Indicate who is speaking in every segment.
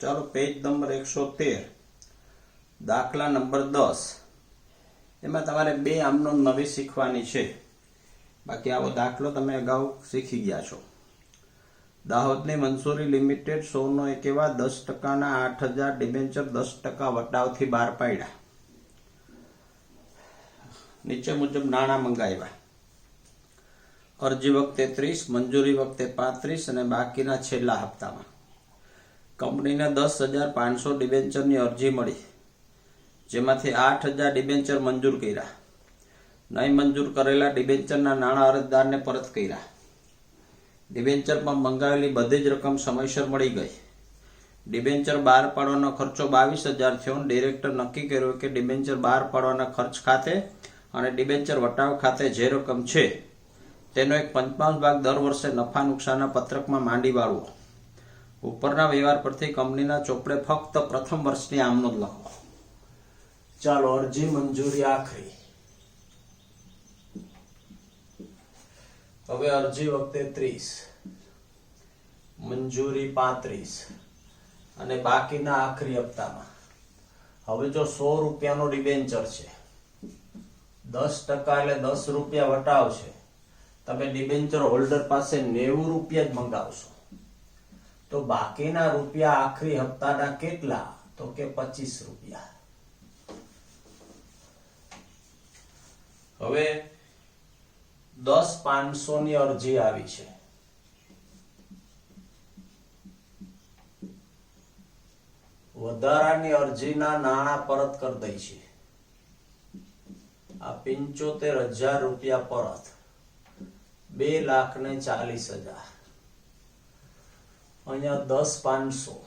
Speaker 1: ચાલો page number 113 દાખલા number 10 એમાં તમારે બે આમનો નવી શીખવાની છે। બાકી આવો દાખલો તમે અગાઉ શીખી ગયા છો। દાહોદની મંસૂરી લિમિટેડ 100 એક એવા 10%ના 8000 ડિબેન્ચર 10% વટાવથી બહાર પાડ્યા। નીચે મુજબ નાણાં મંગાવ્યા। અરજી વખતે 30, મંજૂરી વખતે 35 અને બાકીના છેલ્લા હપ્તામાં કંપનીને 10,500 ડિબેન્ચરની અરજી મળી, જેમાંથી 8,000 ડિબેન્ચર મંજૂર કર્યા। નહીં મંજૂર કરેલા ડિબેન્ચરના નાણાં અરજદારને પરત કર્યા। ડિબેન્ચરમાં મંગાવેલી બધી જ રકમ સમયસર મળી ગઈ। ડિબેન્ચર બહાર પાડવાનો ખર્ચો 22,000 થયો। ડિરેક્ટર નક્કી કર્યું કે ડિબેન્ચર બહાર પાડવાના ખર્ચ ખાતે અને ડિબેન્ચર વટાવ ખાતે જે રકમ છે તેનો એક પંચમાંશ ભાગ દર વર્ષે નફા નુકસાનના પત્રકમાં માંડી વાળવો। ઉપરના વ્યવહાર પરથી કંપનીના ચોપડે ફક્ત પ્રથમ વર્ષની આમનોંધ લખો। ચાલો અરજી મંજૂરી આખરી। હવે અરજી વખતે 30, મંજૂરી 35 અને બાકીના આખરી હપ્તામાં હવે જો 100 રૂપિયાનો ડિબેન્ચર છે, 10% એટલે 10 રૂપિયા વટાવ છે, તમે ડિબેન્ચર હોલ્ડર પાસે 90 રૂપિયા જ મંગાવશો તો બાકીના રૂપિયા આખરી હપ્તાના કેટલા? તો કે 25 રૂપિયા। હવે 10,500 ની અરજી આવી છે। વધારાની અરજીના નાણાં પરત કરી દઈ છે। આ 75,000 રૂપિયા પરત, 2,40,000 અહીંયા 10,500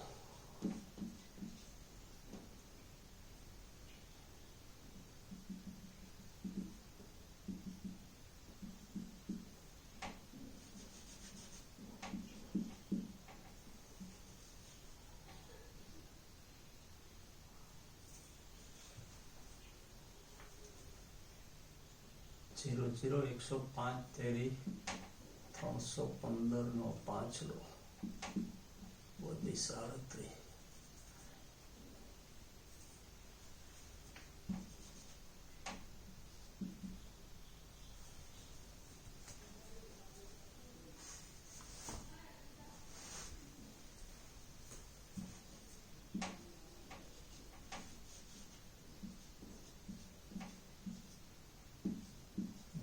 Speaker 1: 0,105 તેરી 315 નો 5 લો બધી 37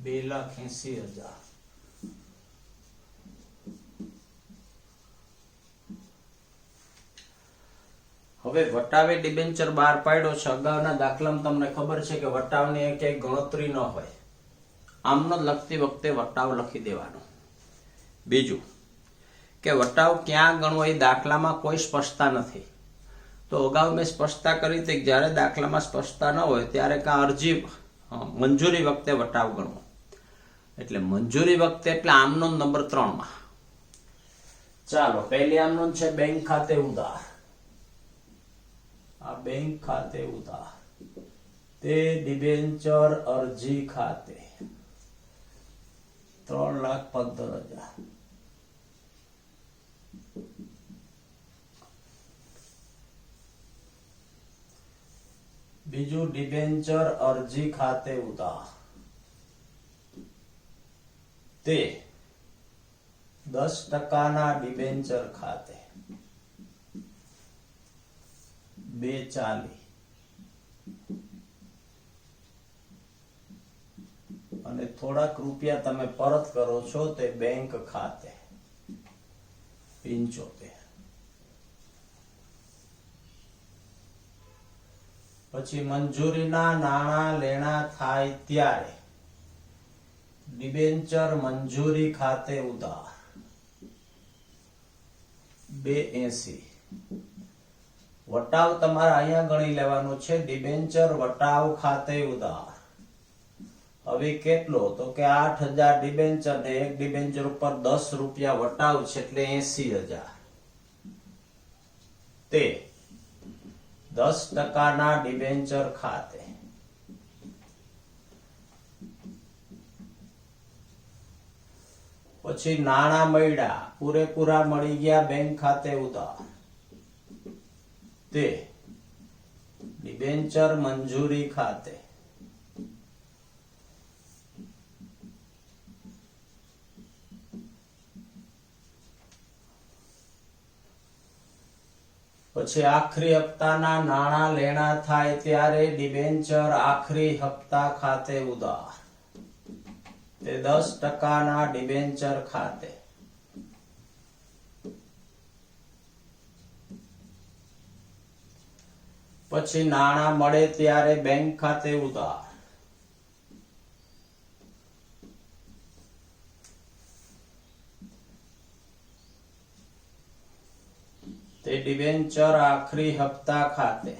Speaker 1: 2,80,000 હવે વટાવે ડિબેન્ચર બહાર પાડ્યો છે। અગાઉના દાખલામાં તમને ખબર છે કે વટાવની ક્યાંય ગણતરી ન હોય, આમનો લખતી વખતે વટાવ લખી દેવાનો। બીજું કે વટાવ ક્યાં ગણવો એ દાખલામાં કોઈ સ્પષ્ટતા નથી। તો અગાઉ મેં સ્પષ્ટતા કરી હતી કે જ્યારે દાખલામાં સ્પષ્ટતા ન હોય ત્યારે અરજી મંજૂરી વખતે વટાવ ગણવો। એટલે મંજૂરી વખતે એટલે આમનોંધ નંબર 3 માં ચાલો પહેલી આમનોંધ છે બેંક ખાતે ઉધાર। આ બેંક ખાતે ઉધાર તે ડિબેન્ચર અરજી ખાતે 3,15,000। બીજું ડિબેન્ચર અરજી ખાતે ઉધાર તે 10%ના ડિબેન્ચર ખાતે 2,40 અને થોડાક રૂપિયા તમે પરત કરો છો તે બેંક ખાતે 75। પછી મંજૂરીના નાણાં લેણા થાય ત્યારે ડિબેન્ચર મંજૂરી ખાતે ઉધાર 2,80। વટાવ તમારે અહીંયા ગણી લેવાનો છે, ડિબેન્ચર વટાવ ખાતે ઉધાર હવે કેટલો? તો કે 8,000 ડિબેન્ચર ને એક ડિબેન્ચર ઉપર 10 રૂપિયા વટાવ છે એટલે 80,000 તે 10%ના ડિબેન્ચર ખાતે પછી નાણાં મળ્યા, પૂરેપૂરા મળી ગયા બેંક ખાતે ઉધાર તે ડિબેન્ચર મંજૂરી ખાતે પછી આખરી હપ્તાના નાણાં લેણા થાય ત્યારે ડિબેન્ચર આખરી હપ્તા ખાતે ઉધાર તે 10% ડિબેન્ચર ખાતે પછી નાણાં મળે ત્યારે બેંક ખાતે ઉધાર તે ડિબેન્ચર આખરી હપ્તા ખાતે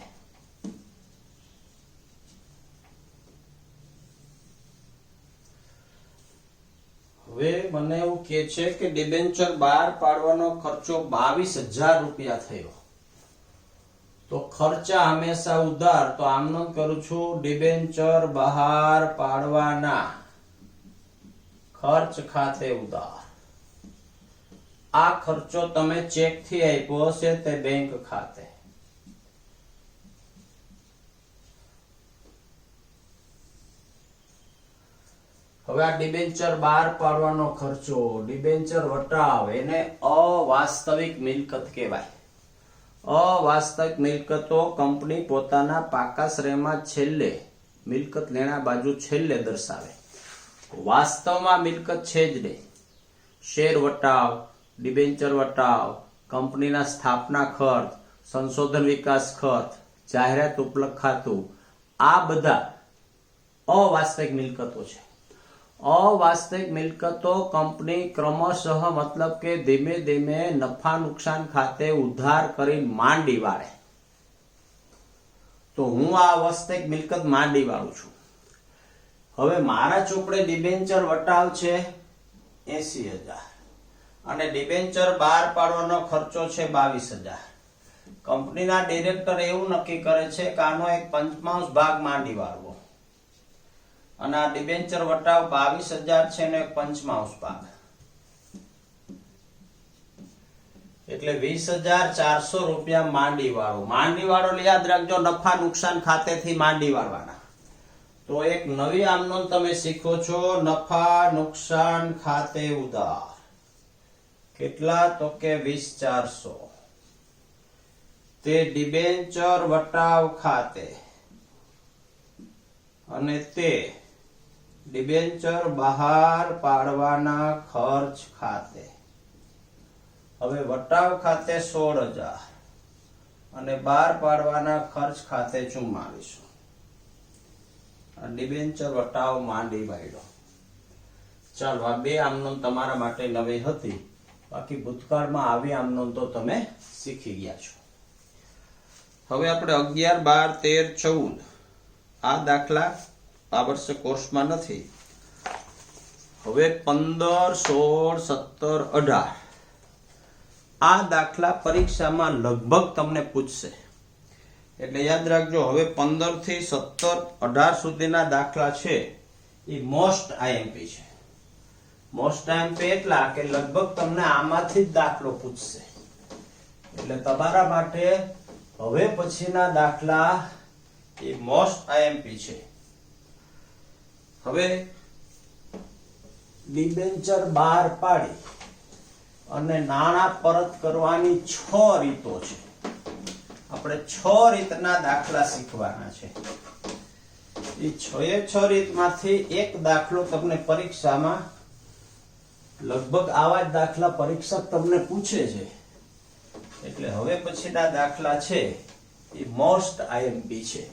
Speaker 1: હવે મને એવું કે છે કે ડિબેન્ચર બહાર પાડવાનો ખર્ચો 22,000 રૂપિયા થયો તો ખર્ચા હંમેશા ઉધાર તો આમનો કરું છું ડિબેન્ચર બહાર પાડવાના ખર્ચ ખાતે ઉધાર આ ખર્ચો તમે ચેક થી આપ્યો હશે તે બેંક ખાતે હવે આ ડિબેન્ચર બહાર પાડવાનો ખર્ચો ડિબેન્ચર વટાવ એને અવાસ્તવિક મિલકત કહેવાય અવાસ્તવિક મિલકતો કંપની પોતાના પાકા શ્રેયમાં છેલ્લે મિલકત લેણા બાજુ છેલ્લે દર્શાવે વાસ્તવમાં મિલકત છે જ નહીં શેર વટાવ ડિબેન્ચર વટાવ કંપનીના સ્થાપના ખર્ચ સંશોધન વિકાસ ખર્ચ જાહેરાત ઉપલબ્ધ ખાતું આ બધા અવાસ્તવિક મિલકતો છે અવાસ્તવિક મિલકતો કંપની ક્રમશઃ મતલબ કે ધીમે ધીમે નફા નુકસાન ખાતે ઉધાર કરી માંડી વાળે તો હું આ વાસ્તવિક મિલકત માંડી વાળું છું હવે મારા ચોપડે ડિબેન્ચર વટાવ છે 80,000 અને ડિબેન્ચર બહાર પાડવાનો ખર્ચો છે 22,000 કંપનીના ડિરેક્ટર એવું નક્કી કરે છે કે આનો એક પંચમાંશ ભાગ માંડી વાળવો અને આ ડિબેન્ચર વટાવ 22,000 છે ને એક પંચમાંશ ભાગ એટલે 20,400 રૂપિયા માંડી વાળો યાદ રાખજો નફા નુકસાન ખાતેથી માંડી વાળવાના તો એક નવી આમનોંધ તમે શીખો છો નફા નુકસાન ખાતે ઉધાર કેટલા તો કે 20,400 તે ડિબેન્ચર વટાવ ખાતે અને તે ડિબેન્ચર બહાર પાડવાના ખર્ચ ખાતે હવે વટાવ ખાતે 16,000 અને બહાર પાડવાના ખર્ચ ખાતે 4400 ડિબેન્ચર વટાવ માંડી વાળ્યો ચાલો આ બે આમનોંધ તમારા માટે નવી હતી બાકી ભૂતકાળમાં આવી આમનોંધ તો તમે શીખી ગયા છો હવે આપણે 11, 12, 13, 14 આ દાખલા આ વર્ષે કોર્સમાં નથી હવે 15, 16, 17, 18 આ દાખલા પરીક્ષામાં લગભગ તમને પૂછશે એટલે યાદ રાખજો હવે 15 થી 17, 18 સુધીના દાખલા છે એ મોસ્ટ આઈએમપી છે મોસ્ટ આઈએમપી એટલા કે લગભગ તમને આમાંથી જ દાખલો પૂછશે એટલે તમારા માટે હવે પછીના દાખલા એ મોસ્ટ આઈએમપી છે હવે ડિબેન્ચર બહાર પાડી અને નાણાં પરત કરવાની 6 રીતો છે આપણે 6 રીતના દાખલા શીખવાના છે એ 6 રીતમાંથી એક દાખલો તમને પરીક્ષામાં લગભગ આવા જ દાખલા પરીક્ષક તમને પૂછે છે એટલે હવે પછીના દાખલા છે એ મોસ્ટ આઈએમપી છે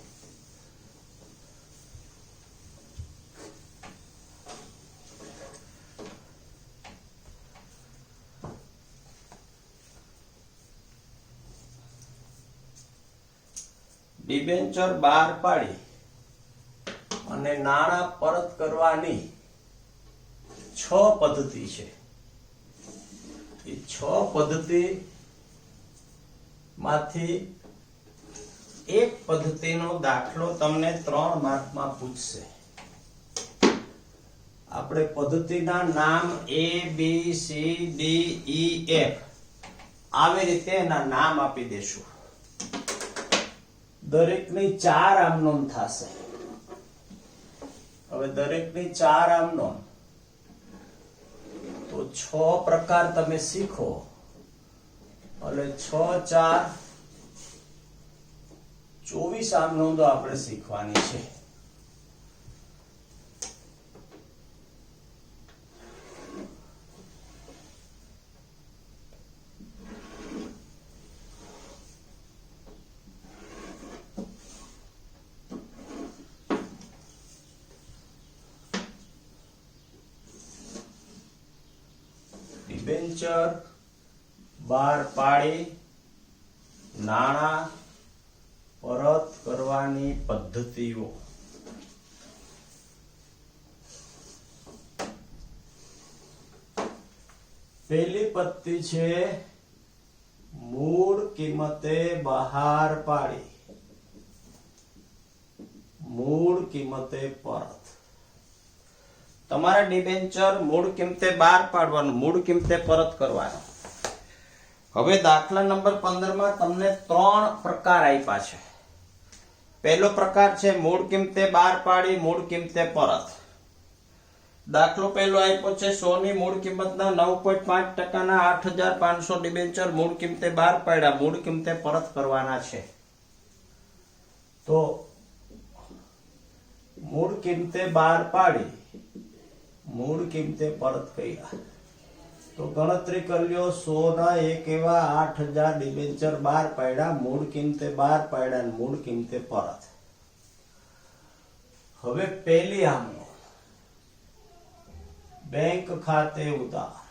Speaker 1: ડિબેન્ચર બહાર પાડી અને નાણાં પરત કરવાની 6 પદ્ધતિ છે એ 6 પદ્ધતિ માંથી એક પદ્ધતિનો દાખલો તમને 3 માર્કમાં પૂછશે આપણે પદ્ધતિના નામ A B C D E F આવી રીતે એના નામ આપી દેશું દરેકની 4 આમ નોંધ થશે. હવે દરેકની 4 આમ નોંધ તો 6 પ્રકાર તમે શીખો એટલે 6 4 24 આમ નોંધો આપણે શીખવાની છે. ડિબેન્ચર બહાર પાડી નાણાં પરત કરવાની પદ્ધતિઓ. પહેલી પદ્ધતિ છે મૂળ કિંમતે બહાર પાડી મૂળ કિંમતે પરત. તમારા ડિબેન્ચર મૂળ કિંમતે બહાર પાડવાનું, મૂળ કિંમતે પરત કરવાનું. હવે દાખલા નંબર 15 માં તમને 3 પ્રકાર આપ્યા છે. પહેલો પ્રકાર છે મૂળ કિંમતે બહાર પાડી મૂળ કિંમતે પરત. દાખલો પહેલો આપ્યો છે 100 ની મૂળ કિંમતના 9.5% ના 8500 ડિબેન્ચર મૂળ કિંમતે બહાર પાડ્યા મૂળ કિંમતે પરત કરવાના છે. તો મૂળ કિંમતે બહાર પાડી મૂળ કિંમતે પરત કર્યા તો ગણતરી કરી લ્યો. 100 ના એક એવા 8000 ડિબેન્ચર બહાર પાડ્યા મૂળ કિંમતે બહાર પાડ્યા અને મૂળ કિંમતે પરત. હવે પહેલી આમનો બેંક ખાતે ઉધાર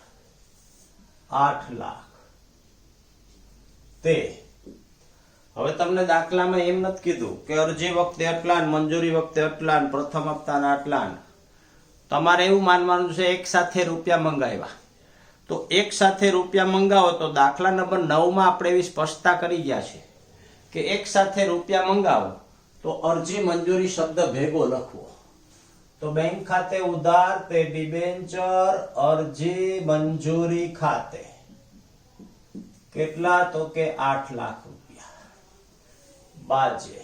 Speaker 1: 8 લાખ. તે હવે તમને દાખલામાં એમ નથી કીધું કે અરજી વખતે આટલા મંજૂરી વખતે આટલા પ્રથમ હપ્તાના આટલા. તમારે એવું માનવાનું છે એક સાથે રૂપિયા મંગાવ્યા તો એક સાથે રૂપિયા મંગાવો તો દાખલા નંબર 9 માં આપણે એવી સ્પષ્ટતા કરી ગયા છે કે એક સાથે રૂપિયા મંગાવો તો અરજી મંજૂરી શબ્દ ભેગો લખવો. તો બેંક ખાતે ઉધાર તે ડિબેન્ચર અરજી મંજૂરી ખાતે કેટલા તો કે 8 લાખ રૂપિયા. બાજે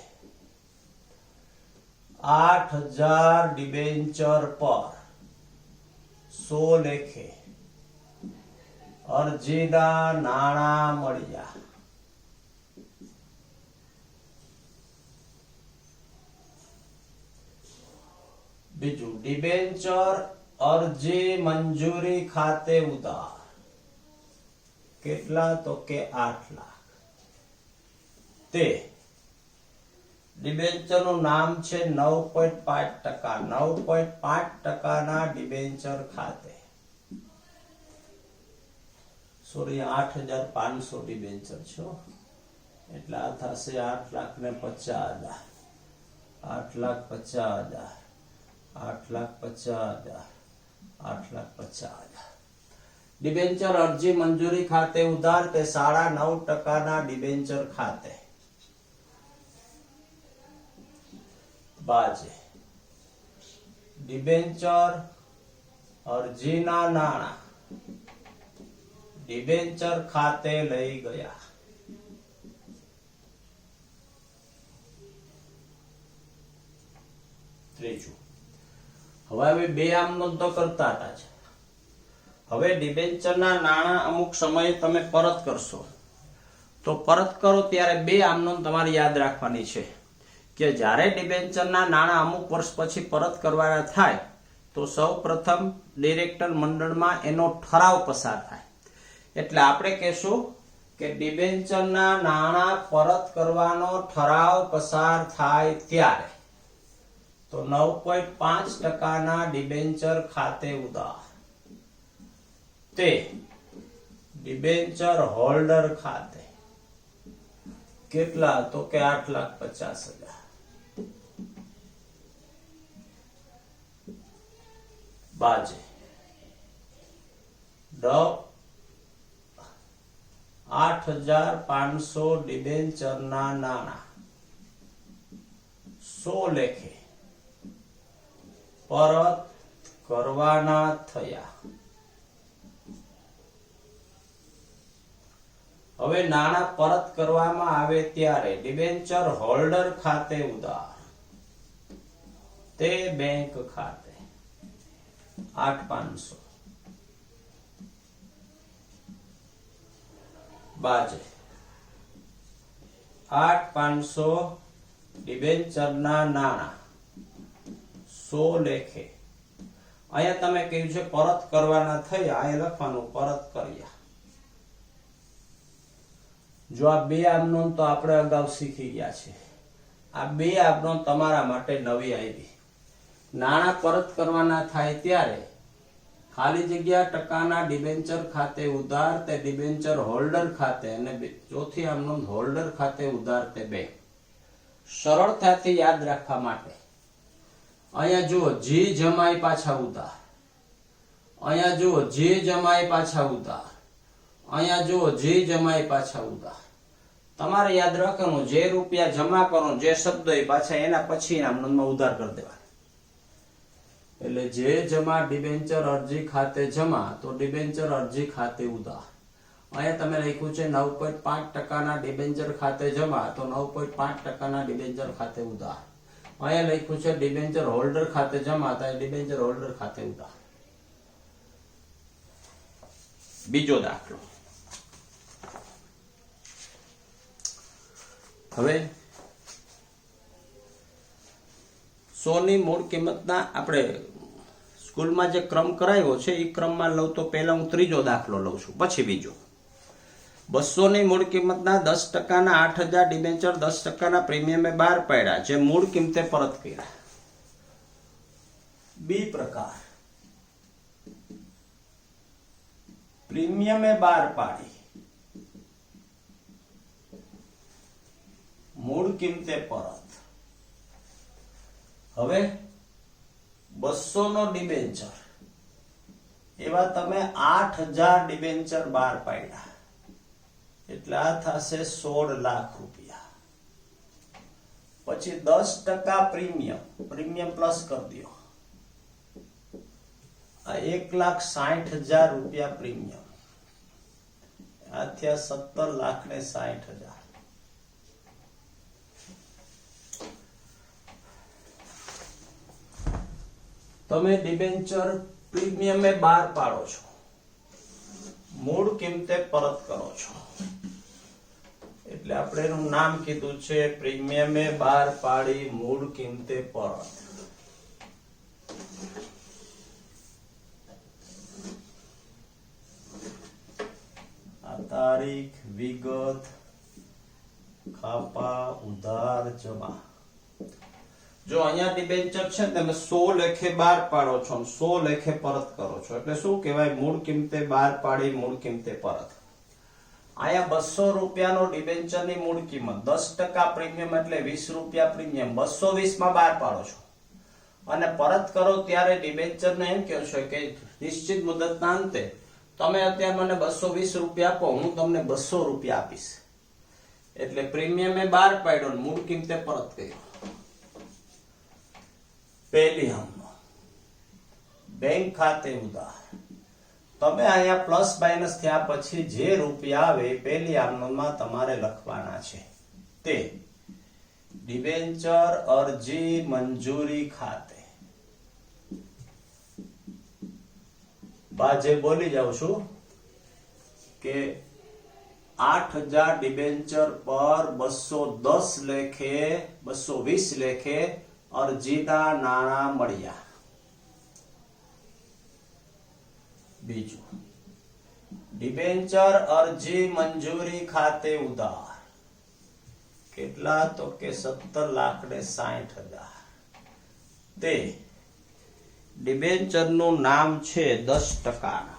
Speaker 1: 8000 ડિબેન્ચર પર 100 લેખે અરજીના નાણાં મળ્યા. બીજું ડિબેન્ચર અરજી મંજૂરી ખાતે ઉધાર કેટલા તો કે 8 લાખ. તે ડિબેન્ચર નું નામ છે 9.5%. 9.5% ના ડિબેન્ચર ખાતે સોરી 8500 ડિબેન્ચર છો એટલે આ થશે 8,50,000 8,50,000 8,50,000 8,50,000 ડિબેન્ચર અરજી મંજૂરી ખાતે ઉધાર તે 9.5% ના ડિબેન્ચર ખાતે. બાજે ડિબેન્ચર અરજીના નાણાં ડિબેન્ચર ખાતે લઈ ગયા. ત્રીજું હવે બે આમ નોંધ તો કરતા હતા છે. હવે ડિબેન્ચરના નાણાં અમુક સમયે તમે પરત કરશો તો પરત કરો ત્યારે બે આમ નોંધ તમારે યાદ રાખવાની છે કે જ્યારે ડિબેન્ચરના નાણાં અમુક વર્ષ પછી પરત કરવાના થાય તો સૌ પ્રથમ ડિરેક્ટર મંડળમાં એનો ઠરાવ પસાર થાય. એટલે આપણે કહેશું કે ડિબેન્ચરના નાણાં પરત કરવાનો ઠરાવ પસાર થાય ત્યારે તો 9.5% ના ડિબેન્ચર ખાતે ઉધાર તે ડિબેન્ચર હોલ્ડર ખાતે કેટલા તો કે 8,50,000. બાજે 8,500 ડિબેન્ચરના નાણાં 100 લેખે પરત કરવાના થયા. હવે નાણાં પરત કરવામાં આવે ત્યારે ડિબેન્ચર હોલ્ડર ખાતે ઉધાર તે બેંક ખાતે 8,500 બાજે 8,500 ડિબેન્ચરના નાણાં 100 લેખે. અહીંયા તમે કહ્યું છે પરત કરવાના થયા, અહીંયા લખવાનું પરત કર્યા. જો આ બે આમનોન તો આપણે અગાઉ શીખી ગયા છે. આ બે આમનોન તમારા માટે નવી આવી. નાણાં પરત કરવાના થાય ત્યારે ખાલી જગ્યા ટકાના ડિબેન્ચર ખાતે ઉધાર તે ડિબેન્ચર હોલ્ડર ખાતે, અને ચોથી આમનોન હોલ્ડર ખાતે ઉધાર તે બેંક. સરળતાથી યાદ રાખવા માટે અહીંયા જુઓ જે જમાઈ પાછા ઉધાર, અહીંયા જુઓ જે જમાઈ પાછા ઉધાર, અહીંયા જુઓ જે જમાઈ પાછા ઉધાર. તમારે યાદ રાખવાનું જે રૂપિયા જમા કરો જે શબ્દ એ પાછા એના પછી નામમાં ઉધાર કરી દેવાના. એટલે જે જમા ડિબેન્ચર અરજી ખાતે જમા તો ડિબેન્ચર અરજી ખાતે ઉધાર. અહીંયા તમે લખ્યું છે 9.5% ડિબેન્ચર ખાતે જમા તો 9.5% ડિબેન્ચર ખાતે ઉધાર. અહીંયા લખ્યું છે ડિબેન્ચર હોલ્ડર ખાતે જમા તો ડિબેન્ચર હોલ્ડર ખાતે ઉધાર. બીજો દાખલો. હવે 100 ની મૂળ કિંમતના આપણે સ્કૂલમાં જે ક્રમ કરાયો છે એ ક્રમમાં લઉં તો પહેલા હું ત્રીજો દાખલો લઉં છું, પછી બીજો. 200 ની મૂળ કિંમતના 10%ના 8,000 ડિબેન્ચર 10%ના પ્રીમિયમે બહાર પાડ્યા જે મૂળ કિંમતે પરત કર્યા. બી પ્રકાર પ્રીમિયમે બહાર પાડી મૂળ કિંમતે પરત. હવે 200 નો ડિબેન્ચર એવા તમે 8,000 ડિબેન્ચર બહાર પાડ્યા એટલે આ થશે 16 લાખ રૂપિયા. પછી 10% પ્રીમિયમ પ્લસ કરી દો, આ 1,60,000 રૂપિયા પ્રીમિયમ, આ થયા 17,60,000. તમે ડિબેન્ચર પ્રીમિયમે બહાર પાડો છો, મૂળ કિંમતે પરત કરો છો એટલે આપણે એનું નામ કીધું છે પ્રીમિયમે બહાર પાડી મૂળ કિંમતે પરત. આ તારીખ, વિગત, ખાપા, ઉધાર, જમા. જો અહીંયા ડિબેન્ચર છે તમે 100 લેખે બહાર પાડો છો, 100 લેખે પરત કરો છો એટલે શું કહેવાય? મૂળ કિંમતે બહાર પાડી મૂળ કિંમતે પરત. અહીંયા 200 રૂપિયાનો ડિબેન્ચરની મૂળ કિંમત 10% પ્રીમિયમ એટલે 20 રૂપિયા પ્રીમિયમ 220 માં બહાર પાડો છો અને પરત કરો ત્યારે ડિબેન્ચરને એમ કહો છો કે નિશ્ચિત મુદતના અંતે તમે અત્યારે મને 220 રૂપિયા આપો, હું તમને 200 રૂપિયા આપીશ. એટલે પ્રીમિયમે બહાર પાડ્યો ને મૂળ કિંમતે પરત કર્યો. પહેલી આમનો બેંક ખાતે ઉધાર. તમે અહીંયા પ્લસ માઇનસ થયા પછી જે રૂપિયા આવે પહેલી આમનોમાં તમારે લખવાના છે તે ડિબેન્ચર અરજી મંજૂરી ખાતે. બાજે બોલી જાઉં છું કે 8,000 ડિબેન્ચર પર 210 લેખે 220 લેખે અરજીના નાણાં મળ્યા. બીજું ડિબેન્ચર અરજી મંજૂરી ખાતે ઉધાર. કેટલા? તો કે 17,60,000. તે ડિબેન્ચરનું નામ છે 10%.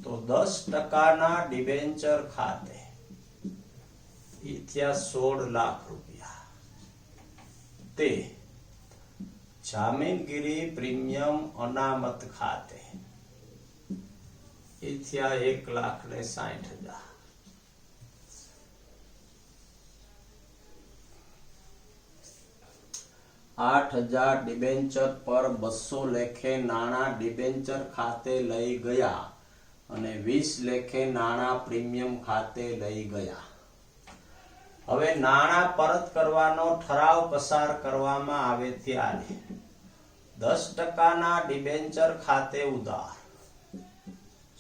Speaker 1: તો 10%ના ડિબેન્ચર ખાતે ઈ થયા 16 લાખ રૂપિયા. તે જામીનગીરી પ્રીમિયમ અનામત ખાતે ઈ થયા 1,60,000. 8,000 ડિબેન્ચર પર 200 લેખે નાણાં ડિબેન્ચર ખાતે લઈ ગયા અને 20 લેખે નાણાં પ્રીમિયમ ખાતે લઈ ગયા. હવે નાણાં પરત કરવાનો ઠરાવ પસાર કરવામાં આવે ત્યારે 10% ડિબેન્ચર ખાતે ઉધાર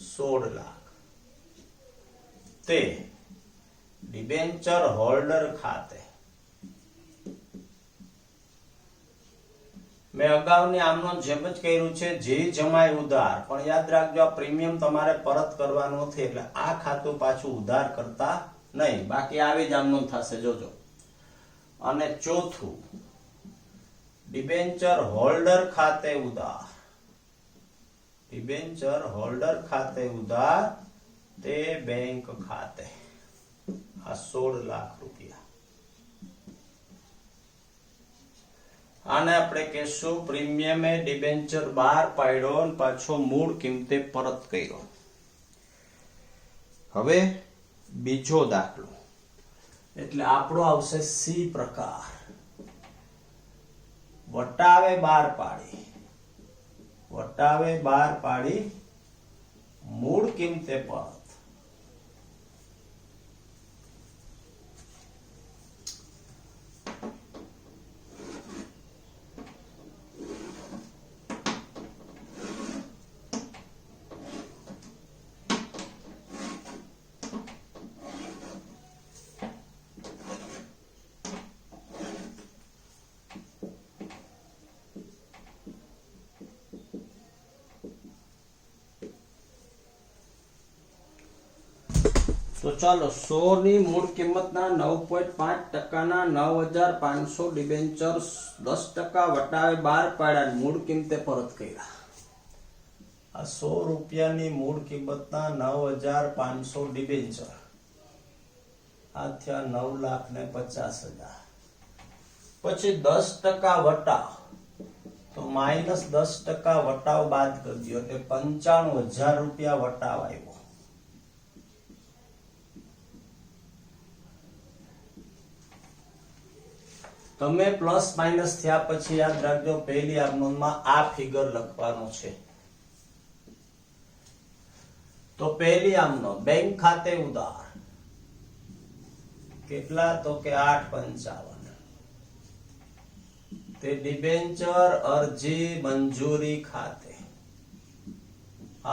Speaker 1: 16 લાખ તે ડિબેન્ચર હોલ્ડર ખાતે. મેં અગાઉની આમનો જેમ જ કર્યું છે, જે જમાય ઉધાર, પણ યાદ રાખજો આ પ્રીમિયમ તમારે પરત કરવાનું નથી, એટલે આ ખાતું પાછું ઉધાર કરતા નહીં, બાકી આવી જ આમનું થશે, જોજો. અને ચોથું ડિબેન્ચર હોલ્ડર ખાતે ઉધાર, ડિબેન્ચર હોલ્ડર ખાતે ઉધાર તે બેંક ખાતે. આ 16 લાખ રૂપિયા. આને આપણે કહેશું પ્રીમિયમે ડિબેન્ચર બહાર પાડ્યો અને પાછો મૂળ કિંમતે પરત કર્યો. હવે બીજો દાખલો, એટલે આપણો આવશે સી પ્રકાર. વટાવે બહાર પાડી, વટાવે બહાર પાડી મૂળ કિંમતે પરત. તો ચાલો 100 ની મૂળ કિંમતના 9.5% ના 9500 ડિબેન્ચર 10% વટાવે બહાર પાડ્યા મૂળ કિંમતે પરત કર્યા. આ 100 રૂપિયાની મૂળ કિંમતના 9500 ડિબેન્ચર આ થયા 9,50,000. પછી 10% વટાવ, તો -10% વટાવ બાદ કરજો એટલે 95,000 રૂપિયા વટાવ આવ્યો. તમે પ્લસ માઇનસ થયા પછી યાદ રાખજો પહેલી આમનોંધમાં આ ફિગર લખવાનો છે. તો પહેલી આમનોંધ બેંક ખાતે ઉધાર કેટલા, તો કે 855 તે ડિબેન્ચર અરજી મંજૂરી ખાતે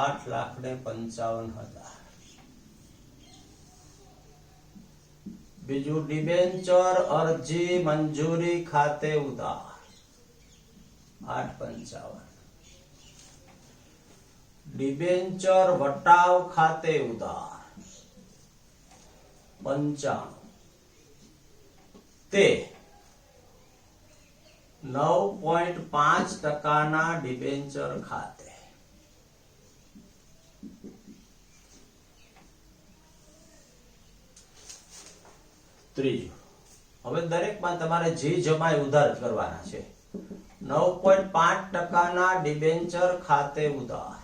Speaker 1: 8,55,000. બીજું ડિબેન્ચર અરજી મંજૂરી ખાતે ઉધાર 855. ડિબેન્ચર વટાવ ખાતે ઉધાર 95 તે 9.5% ના ડિબેન્ચર ખાતે. ત્રીજું, હવે દરેકમાં તમારે જે જમાય ઉધાર કરવાના છે. 9.5% ના ડિબેન્ચર ખાતે ઉધાર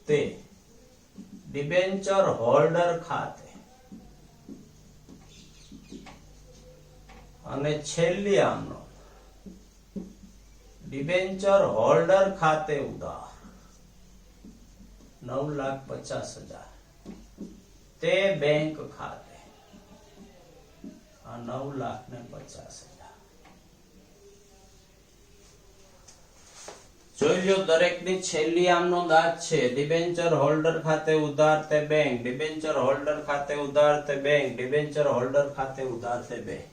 Speaker 1: તે ડિબેન્ચર હોલ્ડર ખાતે. અને છેલ્લી આમનો ડિબેન્ચર હોલ્ડર ખાતે ઉધાર 9,50,000 તે બેંક ખાતે. આ 9,50,000. જોઈ લો દરેકની છેલ્લી આમનો દાંત છે. ડિબેન્ચર હોલ્ડર ખાતે ઉધાર તે બેંક, ડિબેન્ચર હોલ્ડર ખાતે ઉધાર તે બેંક, ડિબેન્ચર હોલ્ડર ખાતે ઉધાર તે બેંક.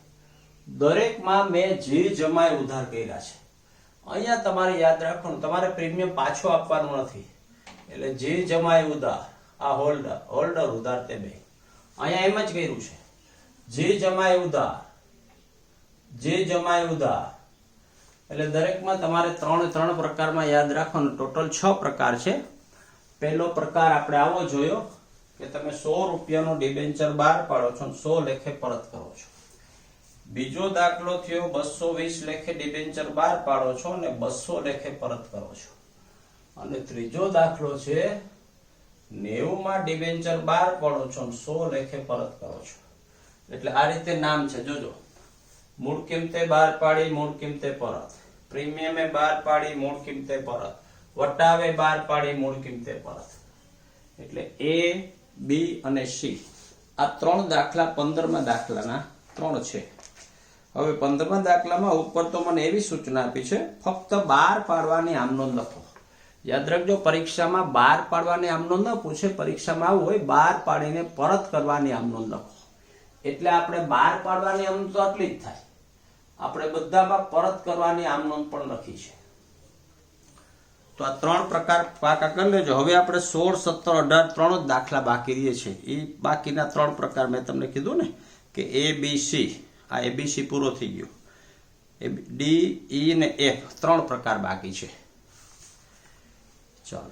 Speaker 1: દરેકમાં મેં જે જમાય ઉધાર કર્યા છે. અહીંયા તમારે યાદ રાખવાનું, તમારે પ્રીમિયમ પાછો આપવાનું નથી, એટલે જે જમાય ઉધાર આ હોલ્ડર, હોલ્ડર ઉધાર તે બેંક. અહીંયા એમ જ કર્યું છે, જે જમાય ઉધાર, જે જમાય ઉધાર. એટલે દરેકમાં તમારે ત્રણ પ્રકારમાં યાદ રાખવાનું. ટોટલ 6 પ્રકાર છે. પહેલો પ્રકાર આપણે આવો જોયો કે તમે 100 રૂપિયાનો ડિબેન્ચર બહાર પાડો છો, 100 લેખે પરત કરો છો. બીજો દાખલો થયો 220 લેખે ડિબેન્ચર બહાર પાડો છો અને 200 લેખે પરત કરો છો. અને ત્રીજો દાખલો છે 90 માં ડિબેન્ચર બહાર પાડો છો, 100 લેખે પરત કરો છો. એટલે આ રીતે નામ છે, જોજો. મૂળ કિંમતે બહાર પાડી, મૂળ કિંમતે પરત. પ્રીમિયમે બહાર પાડી, મૂળ કિંમતે પરત. વટાવે 12 પાડી મૂળ કિંમતે પરત. એટલે A, B અને C આ 3 દાખલા 15મા દાખલાના 3 છે. હવે 15મા દાખલામાં ઉપર તો મને એવી સૂચના આપી છે ફક્ત 12 પાડવાની આમનોંધ લખો. યાદ રાખજો, પરીક્ષામાં 12 પાડવાની આમનોંધ ન પૂછે, પરીક્ષામાં આવું હોય 12 પાડીને પરત કરવાની આમનોંધ લખો. એટલે આપણે 12 પાડવાની આમનોંધ તો આટલી જ થાય. આપણે બધામાં પરત કરવાની આમનોંધ પણ લખી છે. તો આ 3 પ્રકાર પાકા કરી લેજો. હવે આપણે 16, 17, 18 3 જ દાખલા બાકી રહે છે. એ બાકીના 3 પ્રકાર મેં તમને કીધું ને કે A, B, C. આ ABC પૂરો થઈ ગયો. D, E ને F 3 પ્રકાર બાકી છે. ચાલો.